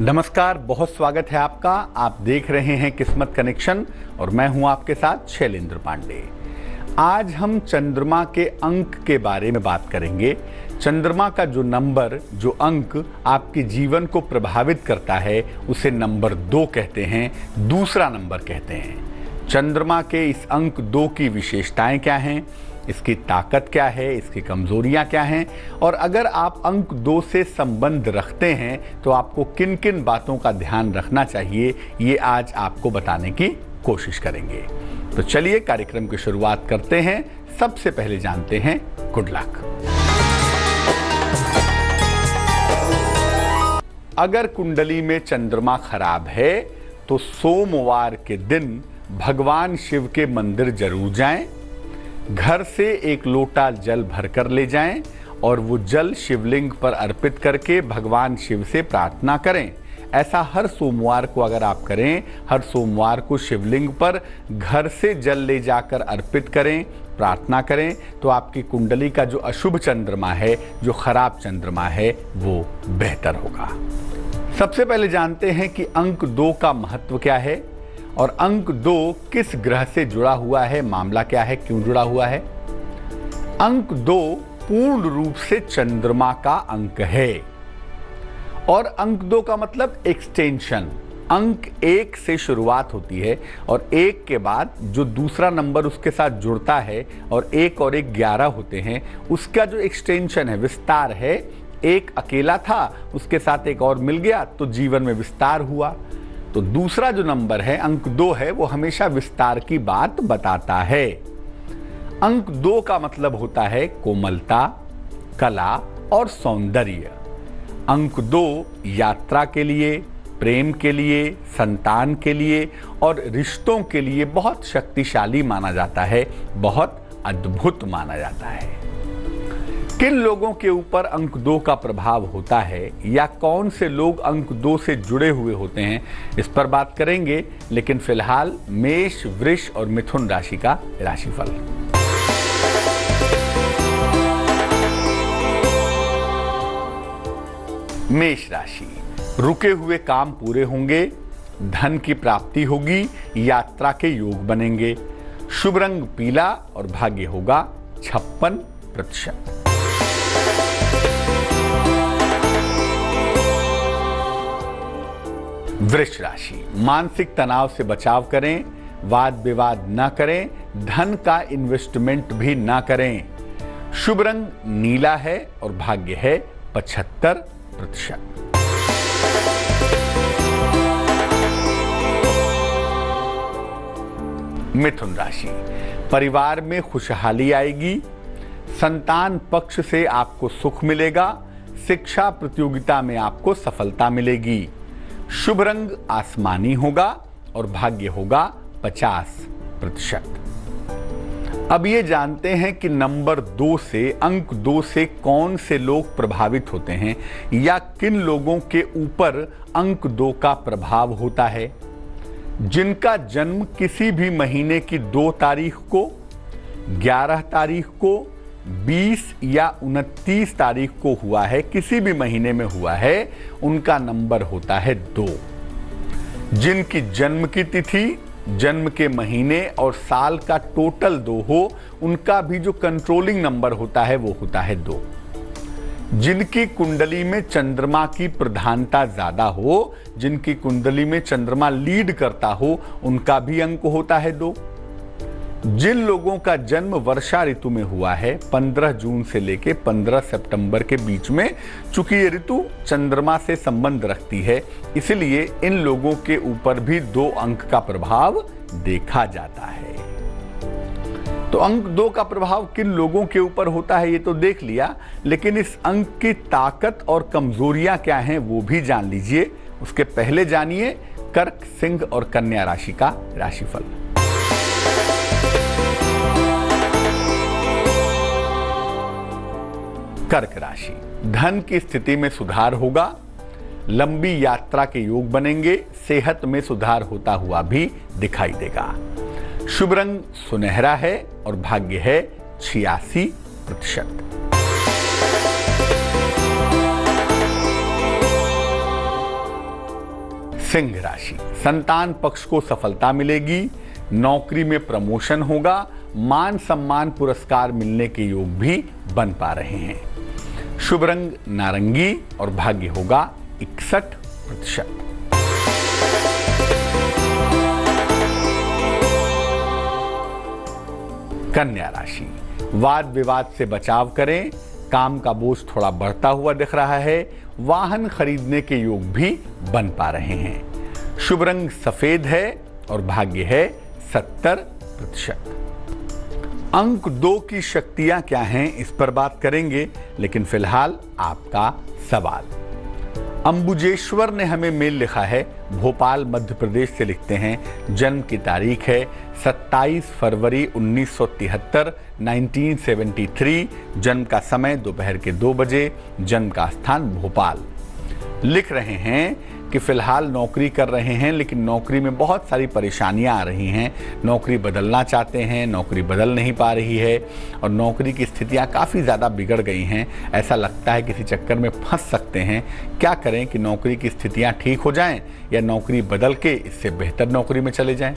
नमस्कार, बहुत स्वागत है आपका। आप देख रहे हैं किस्मत कनेक्शन और मैं हूं आपके साथ शैलेंद्र पांडे। आज हम चंद्रमा के अंक के बारे में बात करेंगे। चंद्रमा का जो नंबर, जो अंक आपके जीवन को प्रभावित करता है उसे नंबर 2 कहते हैं, दूसरा नंबर कहते हैं। चंद्रमा के इस अंक 2 की विशेषताएं क्या हैं, इसकी ताकत क्या है, इसकी कमजोरियां क्या हैं, और अगर आप अंक 2 से संबंध रखते हैं तो आपको किन किन बातों का ध्यान रखना चाहिए, ये आज आपको बताने की कोशिश करेंगे। तो चलिए कार्यक्रम की शुरुआत करते हैं। सबसे पहले जानते हैं गुड लक। अगर कुंडली में चंद्रमा खराब है तो सोमवार के दिन भगवान शिव के मंदिर जरूर जाएं, घर से एक लोटा जल भरकर ले जाएं और वो जल शिवलिंग पर अर्पित करके भगवान शिव से प्रार्थना करें। ऐसा हर सोमवार को अगर आप करें, हर सोमवार को शिवलिंग पर घर से जल ले जाकर अर्पित करें, प्रार्थना करें, तो आपकी कुंडली का जो अशुभ चंद्रमा है, जो खराब चंद्रमा है, वो बेहतर होगा। सबसे पहले जानते हैं कि अंक 2 का महत्व क्या है और अंक 2 किस ग्रह से जुड़ा हुआ है, मामला क्या है, क्यों जुड़ा हुआ है। अंक 2 पूर्ण रूप से चंद्रमा का अंक है और अंक 2 का मतलब एक्सटेंशन। अंक 1 से शुरुआत होती है और 1 के बाद जो दूसरा नंबर उसके साथ जुड़ता है और 1 और 1 11 होते हैं, उसका जो एक्सटेंशन है, विस्तार है। 1 अकेला था, उसके साथ 1 और मिल गया तो जीवन में विस्तार हुआ। तो दूसरा जो नंबर है, अंक 2 है, वो हमेशा विस्तार की बात बताता है। अंक 2 का मतलब होता है कोमलता, कला और सौंदर्य। अंक 2 यात्रा के लिए, प्रेम के लिए, संतान के लिए और रिश्तों के लिए बहुत शक्तिशाली माना जाता है, बहुत अद्भुत माना जाता है। किन लोगों के ऊपर अंक 2 का प्रभाव होता है या कौन से लोग अंक 2 से जुड़े हुए होते हैं, इस पर बात करेंगे। लेकिन फिलहाल मेष, वृष और मिथुन राशि का राशिफल। मेष राशि, रुके हुए काम पूरे होंगे, धन की प्राप्ति होगी, यात्रा के योग बनेंगे। शुभ रंग पीला और भाग्य होगा 56%। वृष राशि, मानसिक तनाव से बचाव करें, वाद विवाद न करें, धन का इन्वेस्टमेंट भी न करें। शुभ रंग नीला है और भाग्य है 75%। मिथुन राशि, परिवार में खुशहाली आएगी, संतान पक्ष से आपको सुख मिलेगा, शिक्षा प्रतियोगिता में आपको सफलता मिलेगी। शुभ रंग आसमानी होगा और भाग्य होगा 50%। अब ये जानते हैं कि नंबर 2 से, अंक 2 से कौन से लोग प्रभावित होते हैं या किन लोगों के ऊपर अंक 2 का प्रभाव होता है। जिनका जन्म किसी भी महीने की 2 तारीख को, 11 तारीख को, 20 या 29 तारीख को हुआ है, किसी भी महीने में हुआ है, उनका नंबर होता है 2। जिनकी जन्म की तिथि, जन्म के महीने और साल का टोटल 2 हो, उनका भी जो कंट्रोलिंग नंबर होता है वो होता है 2। जिनकी कुंडली में चंद्रमा की प्रधानता ज्यादा हो, जिनकी कुंडली में चंद्रमा लीड करता हो, उनका भी अंक होता है 2। जिन लोगों का जन्म वर्षा ऋतु में हुआ है, 15 जून से लेके 15 सितंबर के बीच में, चूंकि ये ऋतु चंद्रमा से संबंध रखती है, इसलिए इन लोगों के ऊपर भी 2 अंक का प्रभाव देखा जाता है। तो अंक 2 का प्रभाव किन लोगों के ऊपर होता है ये तो देख लिया, लेकिन इस अंक की ताकत और कमजोरियां क्या हैं वो भी जान लीजिए। उसके पहले जानिए कर्क, सिंह और कन्या राशि का राशिफल। कर्क राशि, धन की स्थिति में सुधार होगा, लंबी यात्रा के योग बनेंगे, सेहत में सुधार होता हुआ भी दिखाई देगा। शुभ रंग सुनहरा है और भाग्य है 86%। सिंह राशि, संतान पक्ष को सफलता मिलेगी, नौकरी में प्रमोशन होगा, मान सम्मान पुरस्कार मिलने के योग भी बन पा रहे हैं। शुभ रंग नारंगी और भाग्य होगा 61%। कन्या राशि, वाद विवाद से बचाव करें, काम का बोझ थोड़ा बढ़ता हुआ दिख रहा है, वाहन खरीदने के योग भी बन पा रहे हैं। शुभ रंग सफेद है और भाग्य है 70%। अंक 2 की शक्तियां क्या हैं इस पर बात करेंगे, लेकिन फिलहाल आपका सवाल। अंबुजेश्वर ने हमें मेल लिखा है, भोपाल मध्य प्रदेश से लिखते हैं, जन्म की तारीख है 27 फरवरी 1973 1973, जन्म का समय दोपहर के 2 बजे, जन्म का स्थान भोपाल। लिख रहे हैं कि फिलहाल नौकरी कर रहे हैं, लेकिन नौकरी में बहुत सारी परेशानियां आ रही हैं। नौकरी बदलना चाहते हैं, नौकरी बदल नहीं पा रही है और नौकरी की स्थितियां काफ़ी ज़्यादा बिगड़ गई हैं। ऐसा लगता है किसी चक्कर में फंस सकते हैं। क्या करें कि नौकरी की स्थितियां ठीक हो जाएं या नौकरी बदल के इससे बेहतर नौकरी में चले जाएं?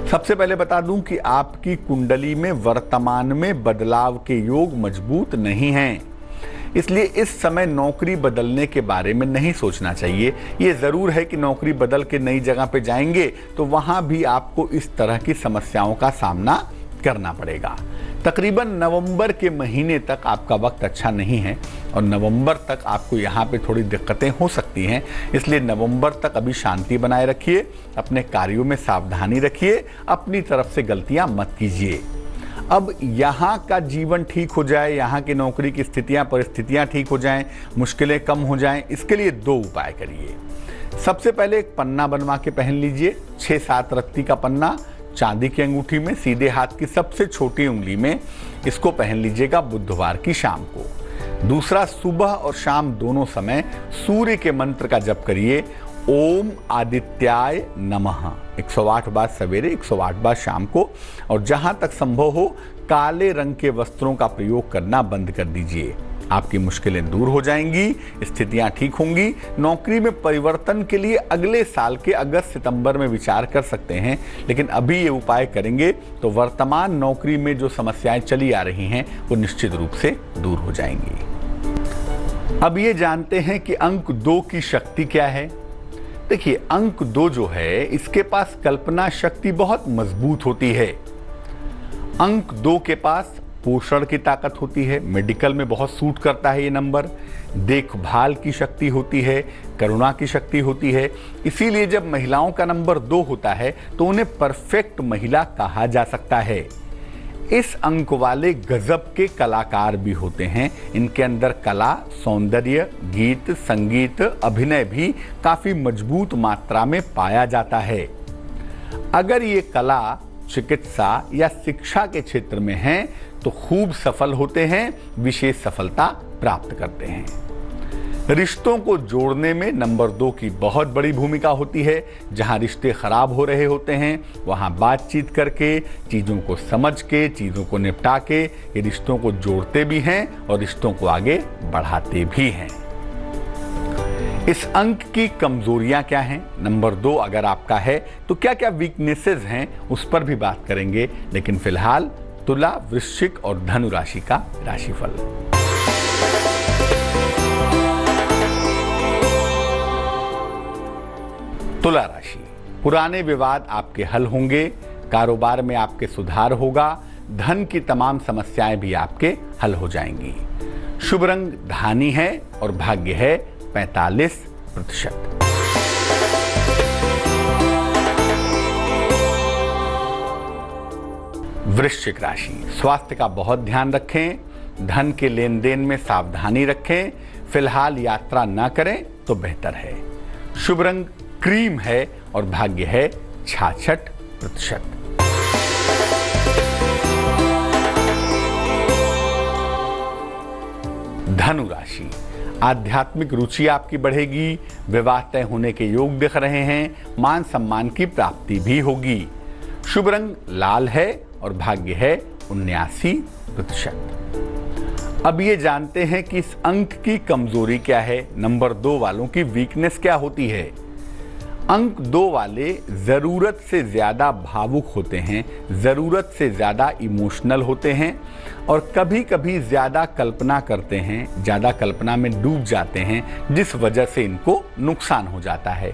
सबसे पहले बता दूं कि आपकी कुंडली में वर्तमान में बदलाव के योग मजबूत नहीं हैं, इसलिए इस समय नौकरी बदलने के बारे में नहीं सोचना चाहिए। ये ज़रूर है कि नौकरी बदल के नई जगह पे जाएंगे तो वहाँ भी आपको इस तरह की समस्याओं का सामना करना पड़ेगा। तकरीबन नवंबर के महीने तक आपका वक्त अच्छा नहीं है और नवंबर तक आपको यहाँ पे थोड़ी दिक्कतें हो सकती हैं, इसलिए नवंबर तक अभी शांति बनाए रखिए, अपने कार्यों में सावधानी रखिए, अपनी तरफ से गलतियाँ मत कीजिए। अब यहाँ का जीवन ठीक हो जाए, यहाँ की नौकरी की स्थितियाँ परिस्थितियाँ ठीक हो जाएं, मुश्किलें कम हो जाएं, इसके लिए 2 उपाय करिए। सबसे पहले एक पन्ना बनवा के पहन लीजिए, 6-7 रत्ती का पन्ना, चांदी की अंगूठी में, सीधे हाथ की सबसे छोटी उंगली में। इसको पहन लीजिएगा बुधवार की शाम को। दूसरा, सुबह और शाम दोनों समय सूर्य के मंत्र का जप करिए, ओम आदित्याय नमः 108 बार सवेरे, 108 बार शाम को। और जहां तक संभव हो काले रंग के वस्त्रों का प्रयोग करना बंद कर दीजिए। आपकी मुश्किलें दूर हो जाएंगी, स्थितियां ठीक होंगी। नौकरी में परिवर्तन के लिए अगले साल के अगस्त सितंबर में विचार कर सकते हैं, लेकिन अभी ये उपाय करेंगे तो वर्तमान नौकरी में जो समस्याएं चली आ रही हैं वो निश्चित रूप से दूर हो जाएंगी। अब ये जानते हैं कि अंक 2 की शक्ति क्या है। देखिए, अंक 2 जो है इसके पास कल्पना शक्ति बहुत मजबूत होती है। अंक 2 के पास पोषण की ताकत होती है, मेडिकल में बहुत सूट करता है ये नंबर। देखभाल की शक्ति होती है, करुणा की शक्ति होती है। इसीलिए जब महिलाओं का नंबर 2 होता है तो उन्हें परफेक्ट महिला कहा जा सकता है। इस अंक वाले गजब के कलाकार भी होते हैं। इनके अंदर कला, सौंदर्य, गीत, संगीत, अभिनय भी काफी मजबूत मात्रा में पाया जाता है। अगर ये कला, चिकित्सा या शिक्षा के क्षेत्र में हैं तो खूब सफल होते हैं, विशेष सफलता प्राप्त करते हैं। रिश्तों को जोड़ने में नंबर 2 की बहुत बड़ी भूमिका होती है। जहां रिश्ते खराब हो रहे होते हैं वहां बातचीत करके, चीज़ों को समझ के, चीज़ों को निपटा के ये रिश्तों को जोड़ते भी हैं और रिश्तों को आगे बढ़ाते भी हैं। इस अंक की कमजोरियां क्या हैं? नंबर 2 अगर आपका है तो क्या क्या वीकनेसेस हैं उस पर भी बात करेंगे, लेकिन फिलहाल तुला, वृश्चिक और धनु राशि का राशिफल। तुला राशि, पुराने विवाद आपके हल होंगे, कारोबार में आपके सुधार होगा, धन की तमाम समस्याएं भी आपके हल हो जाएंगी। शुभ रंग धानी है और भाग्य है 45%। वृश्चिक राशि, स्वास्थ्य का बहुत ध्यान रखें, धन के लेन देन में सावधानी रखें, फिलहाल यात्रा ना करें तो बेहतर है। शुभ रंग क्रीम है और भाग्य है 66%। धनु राशि, आध्यात्मिक रुचि आपकी बढ़ेगी, विवाह तय होने के योग दिख रहे हैं, मान सम्मान की प्राप्ति भी होगी। शुभ रंग लाल है और भाग्य है 79%। अब ये जानते हैं कि इस अंक की कमजोरी क्या है, नंबर 2 वालों की वीकनेस क्या होती है। अंक 2 वाले ज़रूरत से ज़्यादा भावुक होते हैं, ज़रूरत से ज़्यादा इमोशनल होते हैं और कभी कभी ज़्यादा कल्पना करते हैं, ज़्यादा कल्पना में डूब जाते हैं, जिस वजह से इनको नुकसान हो जाता है।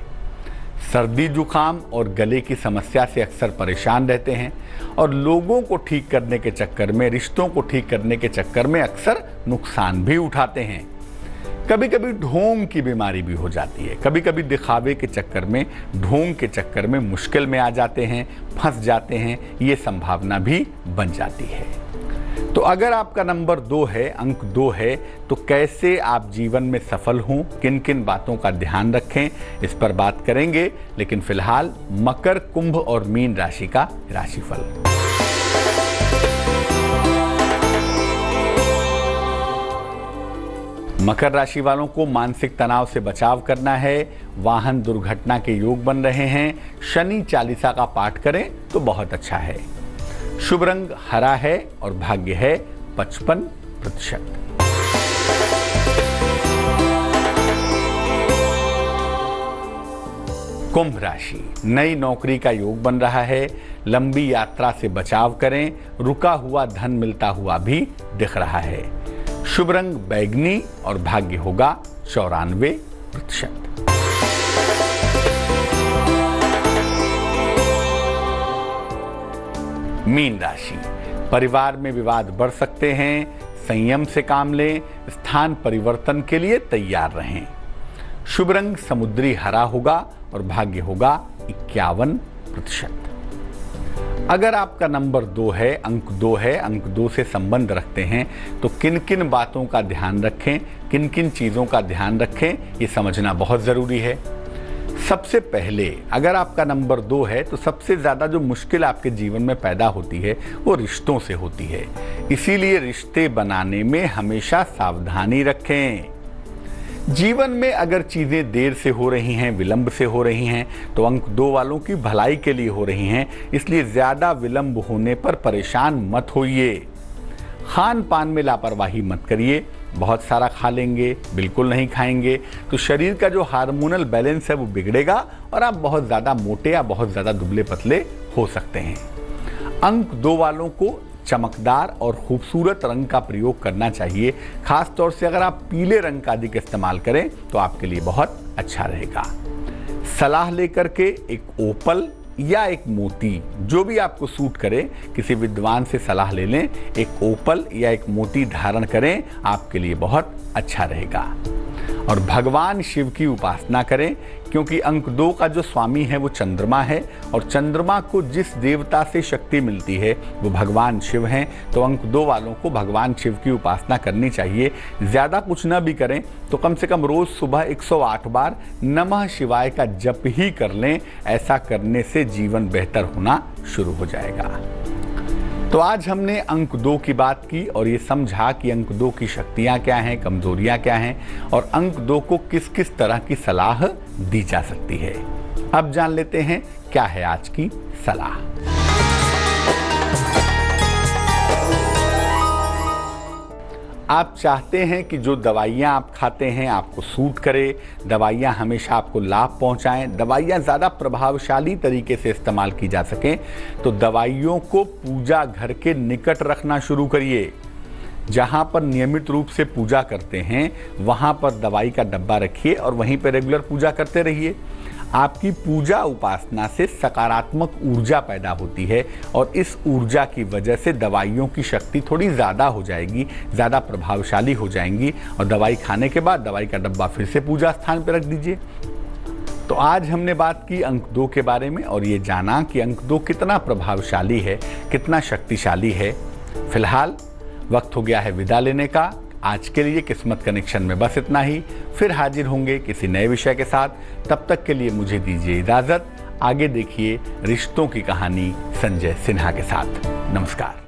सर्दी जुकाम और गले की समस्या से अक्सर परेशान रहते हैं और लोगों को ठीक करने के चक्कर में, रिश्तों को ठीक करने के चक्कर में अक्सर नुकसान भी उठाते हैं। कभी कभी ढोंग की बीमारी भी हो जाती है, कभी कभी दिखावे के चक्कर में, ढोंग के चक्कर में मुश्किल में आ जाते हैं, फंस जाते हैं, ये संभावना भी बन जाती है। तो अगर आपका नंबर 2 है, अंक 2 है, तो कैसे आप जीवन में सफल हों, किन किन बातों का ध्यान रखें, इस पर बात करेंगे। लेकिन फिलहाल मकर, कुंभ और मीन राशि का राशिफल। मकर राशि वालों को मानसिक तनाव से बचाव करना है, वाहन दुर्घटना के योग बन रहे हैं, शनि चालीसा का पाठ करें तो बहुत अच्छा है। शुभ रंग हरा है और भाग्य है 55%। कुंभ राशि, नई नौकरी का योग बन रहा है, लंबी यात्रा से बचाव करें, रुका हुआ धन मिलता हुआ भी दिख रहा है। शुभ रंग बैगनी और भाग्य होगा 94%। मीन राशि, परिवार में विवाद बढ़ सकते हैं, संयम से काम लें, स्थान परिवर्तन के लिए तैयार रहें। शुभ रंग समुद्री हरा होगा और भाग्य होगा 51%। अगर आपका नंबर 2 है, अंक 2 है, अंक 2 से संबंध रखते हैं तो किन किन बातों का ध्यान रखें, किन किन चीज़ों का ध्यान रखें, ये समझना बहुत ज़रूरी है। सबसे पहले अगर आपका नंबर 2 है तो सबसे ज़्यादा जो मुश्किल आपके जीवन में पैदा होती है वो रिश्तों से होती है। इसीलिए रिश्ते बनाने में हमेशा सावधानी रखें। जीवन में अगर चीज़ें देर से हो रही हैं, विलंब से हो रही हैं, तो अंक 2 वालों की भलाई के लिए हो रही हैं, इसलिए ज़्यादा विलंब होने पर परेशान मत होइए। खान पान में लापरवाही मत करिए, बहुत सारा खा लेंगे, बिल्कुल नहीं खाएंगे तो शरीर का जो हार्मोनल बैलेंस है वो बिगड़ेगा और आप बहुत ज़्यादा मोटे या बहुत ज़्यादा दुबले पतले हो सकते हैं। अंक 2 वालों को चमकदार और खूबसूरत रंग का प्रयोग करना चाहिए। खास तौर से अगर आप पीले रंग का अधिक इस्तेमाल करें तो आपके लिए बहुत अच्छा रहेगा। सलाह लेकर के एक ओपल या एक मोती, जो भी आपको सूट करे, किसी विद्वान से सलाह ले लें, एक ओपल या एक मोती धारण करें, आपके लिए बहुत अच्छा रहेगा। और भगवान शिव की उपासना करें, क्योंकि अंक 2 का जो स्वामी है वो चंद्रमा है और चंद्रमा को जिस देवता से शक्ति मिलती है वो भगवान शिव हैं। तो अंक 2 वालों को भगवान शिव की उपासना करनी चाहिए। ज़्यादा कुछ ना भी करें तो कम से कम रोज़ सुबह 108 बार नमः शिवाय का जप ही कर लें। ऐसा करने से जीवन बेहतर होना शुरू हो जाएगा। तो आज हमने अंक 2 की बात की और ये समझा कि अंक 2 की शक्तियाँ क्या हैं, कमजोरियाँ क्या हैं और अंक 2 को किस किस तरह की सलाह दी जा सकती है। अब जान लेते हैं क्या है आज की सलाह। आप चाहते हैं कि जो दवाइयाँ आप खाते हैं आपको सूट करे, दवाइयाँ हमेशा आपको लाभ पहुँचाएं, दवाइयाँ ज़्यादा प्रभावशाली तरीके से इस्तेमाल की जा सकें, तो दवाइयों को पूजा घर के निकट रखना शुरू करिए। जहाँ पर नियमित रूप से पूजा करते हैं वहाँ पर दवाई का डब्बा रखिए और वहीं पर रेगुलर पूजा करते रहिए। आपकी पूजा उपासना से सकारात्मक ऊर्जा पैदा होती है और इस ऊर्जा की वजह से दवाइयों की शक्ति थोड़ी ज़्यादा हो जाएगी, ज़्यादा प्रभावशाली हो जाएंगी और दवाई खाने के बाद दवाई का डब्बा फिर से पूजा स्थान पर रख दीजिए। तो आज हमने बात की अंक 2 के बारे में और ये जाना कि अंक 2 कितना प्रभावशाली है, कितना शक्तिशाली है। फिलहाल वक्त हो गया है विदा लेने का। आज के लिए किस्मत कनेक्शन में बस इतना ही। फिर हाजिर होंगे किसी नए विषय के साथ। तब तक के लिए मुझे दीजिए इजाज़त। आगे देखिए रिश्तों की कहानी संजय सिन्हा के साथ। नमस्कार।